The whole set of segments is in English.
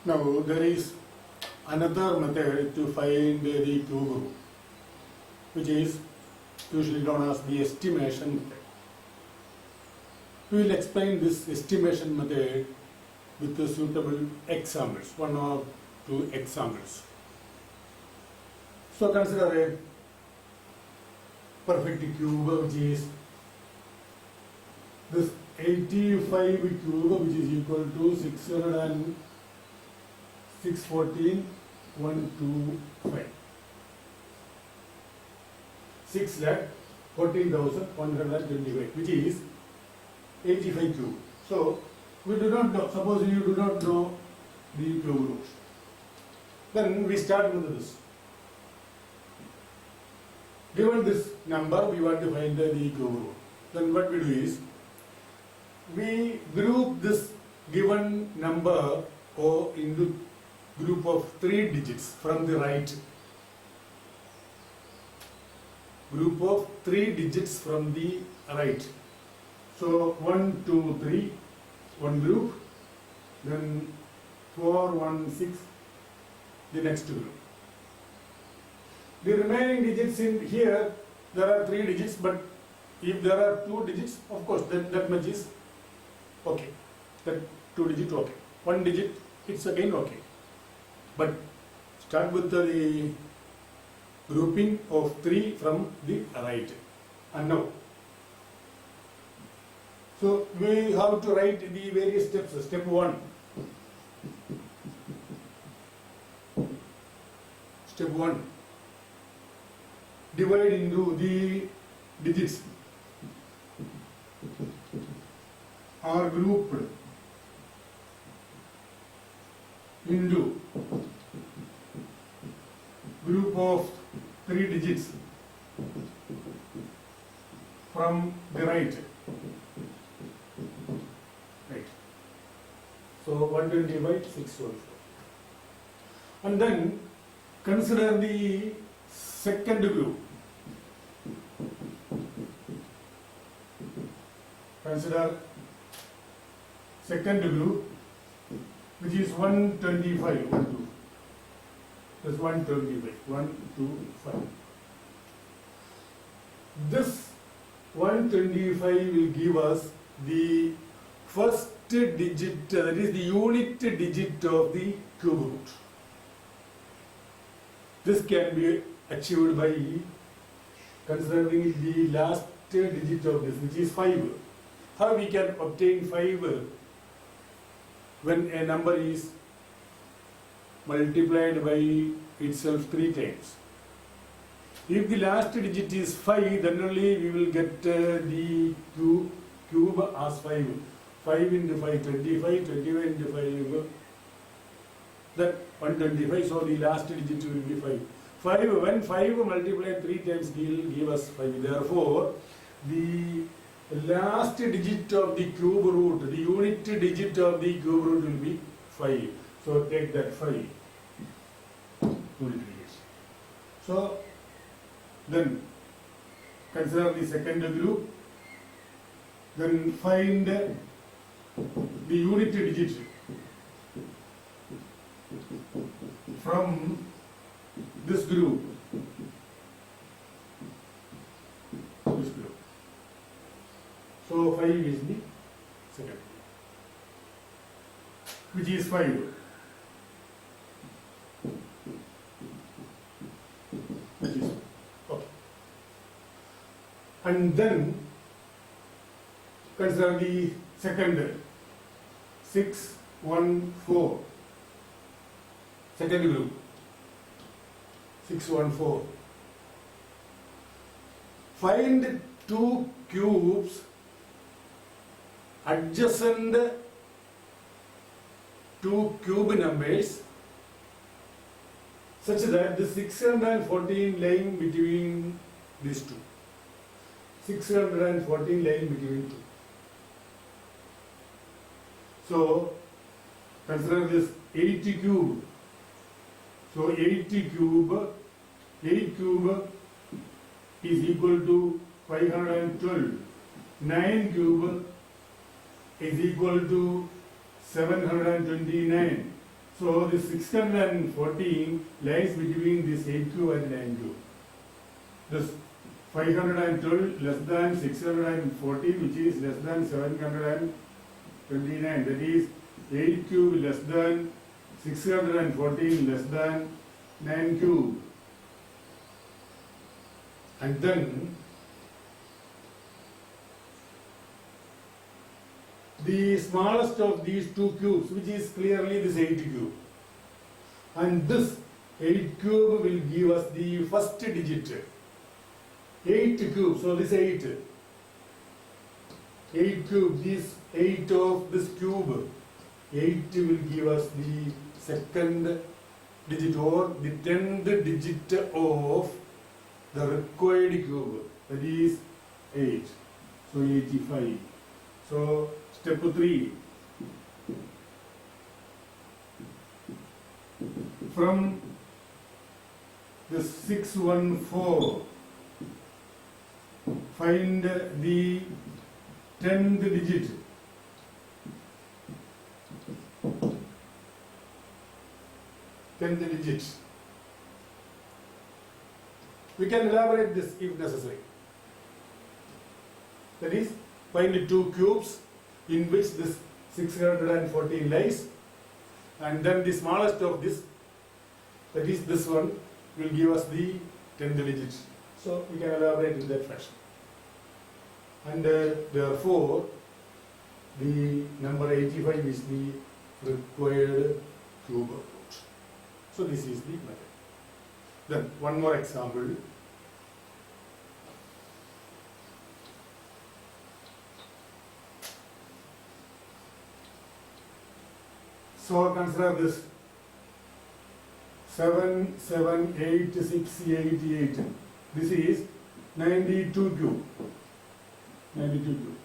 Now there is another method to find the cube root, which is usually known as the estimation method. We will explain this estimation method with the suitable examples, one or two examples. So consider a perfect cube which is this 85 cube, which is equal to 614,125. 6,14,125, which is 85 cube. So we do not know, suppose you do not know the cube root. Then we start with this. Given this number, we want to find the cube root. Then what we do is, we group this given number or into group of 3 digits from the right. Group of 3 digits from the right. So 1, 2, 3, one group, then 4, 1, 6, the next group. The remaining digits in here, there are 3 digits, but if there are 2 digits, of course, then that much is okay. That 2 digit okay. 1 digit, it's again okay. But start with the grouping of 3 from the right. And now, so we have to write the various steps. Step 1. Step 1. Divide into the digits are grouped into group of 3 digits from the right. Right. So 120 by 614. And then consider the second group. Consider second group, which is 125. 1, 2. That's 125. 1, 2, 5. This 125 will give us the first digit, that is the unit digit of the cube root. This can be achieved by considering the last digit of this, which is 5. How we can obtain 5 when a number is multiplied by itself 3 times? If the last digit is 5, then only we will get the cube as 5. 5 into 5, 25, 25 into 5, that 125, so the last digit will be 5. 5, when 5 multiplied 3 times will give us 5. Therefore, the last digit of the cube root, the unit digit of the cube root will be 5. So take that 5 unit digits. So then consider the second group, then find the unit digit from this group. This group. So 5 is the second, which is 5. Which is okay. And then consider the second 614. Second group 614. Find 2 cubes adjacent to cube numbers such that the 614 lying between these two. 614 lying between 2. So consider this 80 cube. So 80 cube, 8 cube is equal to 512. 9 cube is equal to 729. So this 614 lies between this 8 cube and 9 cube. This 512 less than 614, which is less than 729. That is 8 cube less than 614 less than 9 cube. And then the smallest of these two cubes, which is clearly this 8 cube. And this 8 cube will give us the first digit. 8 cube, so this 8. 8 cube, this 8 of this cube. 8 will give us the second digit or the 10th digit of the required cube. That is 8. So 85. So step 3. From this 614, find the 10th digit. We can elaborate this if necessary. That is, find two cubes in which this 614 lies, and then the smallest of this, that is this one, will give us the 10th digit. So we can elaborate in that fashion. And therefore, the number 85 is the required cube root. So this is the method. Then one more example. So consider this 7, 7, 8, 6, 8, 8. This is 92 cube. 92 cube.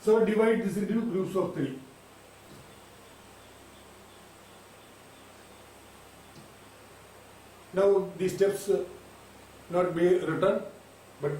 So divide this into groups of 3. Now the steps not be written, but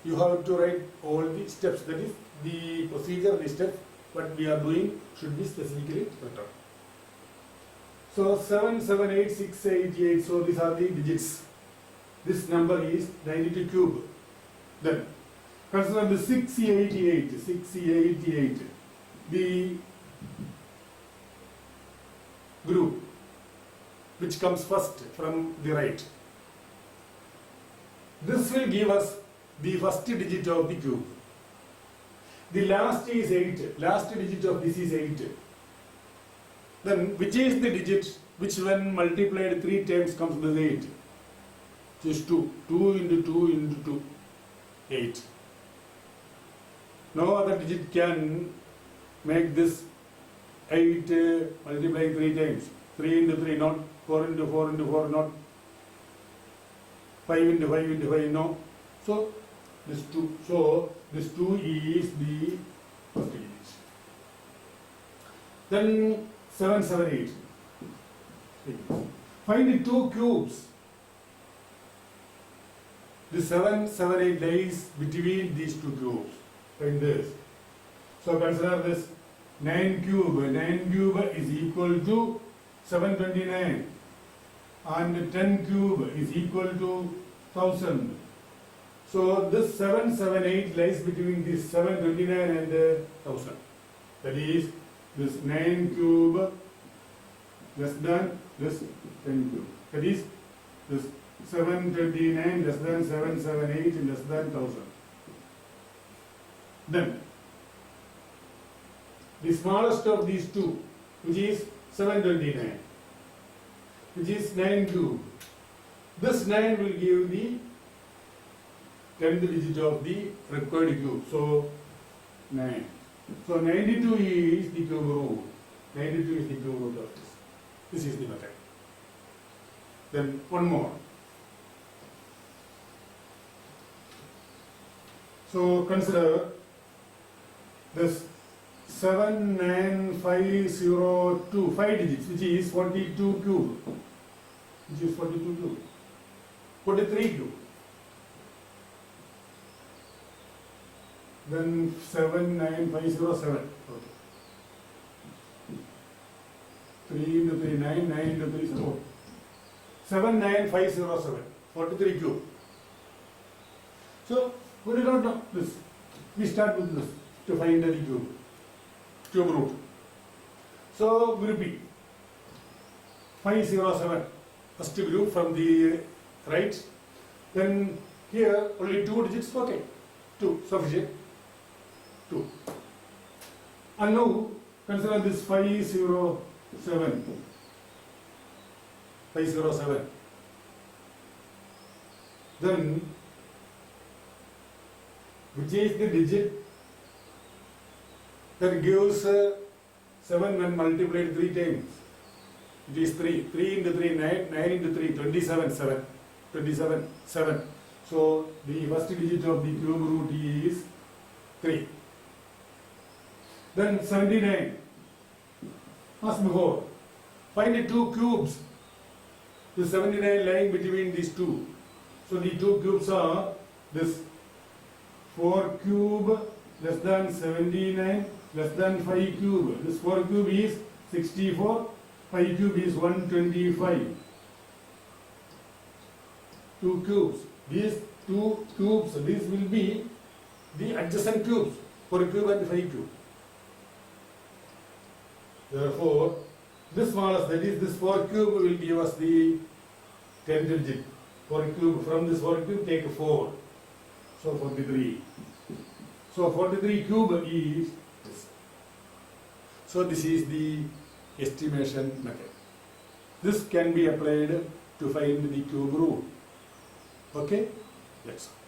you have to write all the steps. That is the procedure, the steps what we are doing should be specifically written. So 7, 7, 8, 6, 8, 8. So these are the digits. This number is 92 cube. Then consider the 688. 688. The group which comes first from the right. This will give us the first digit of the cube. The last is 8. Last digit of this is 8. Then which is the digit which when multiplied 3 times comes with 8? Just 2. 2 into 2 into 2. 8. No other digit can make this 8 multiplied 3 times. 3 into 3, not 4 into 4 into 4, not 5 into 5 into 5, no. So this 2. So this 2 is the first digit. Then 7, 7, 8. Find the two cubes. The 7, 7, 8 lies between these two cubes. Find this. So consider this 9 cube. 9 cube is equal to 729. And 10 cube is equal to 1000. So this 7, 7, 8 lies between this 729 and 1000. That is, this 9 cube less than this 10 cube. That is, this 729 less than 778 less than 1000. Then, the smallest of these two, which is 729, which is 9 cube. This 9 will give the 10th digit of the required cube. So 9. So 92 is the cube root. 92 is the cube root of this. This is the method. Then one more. So consider this 79502, 5 digits, which is 42 cube. Which is 42 cube. 43 cube. Then 79507. Okay. 3 into 3, 9, 9 into 3, 7. 79507, 43 cube. So, we do not know this. We start with this to find the cube root. So, group B, 507, first group from the right. Then here only 2 digits, okay, 2, sufficient, 2. And now consider this 507. 507. Then, which is the digit that gives 7 when multiplied 3 times? It is 3. 3 into 3, 9. 9 into 3, 27, 7. 27, 7. So, the first digit of the cube root is 3. Then 79. As before, find the 2 cubes. The 79 lying between these two. So the 2 cubes are this 4 cube less than 79 less than 5 cube. This 4 cube is 64, 5 cube is 125. 2 cubes. These 2 cubes, these will be the adjacent cubes, 4 cube and 5 cube. Therefore, this smallest, that is this 4 cube will give us the 10th digit. 4 cube, from this 4 cube take 4. So 43. So 43 cube is this. So this is the estimation method. This can be applied to find the cube root. Okay? That's all.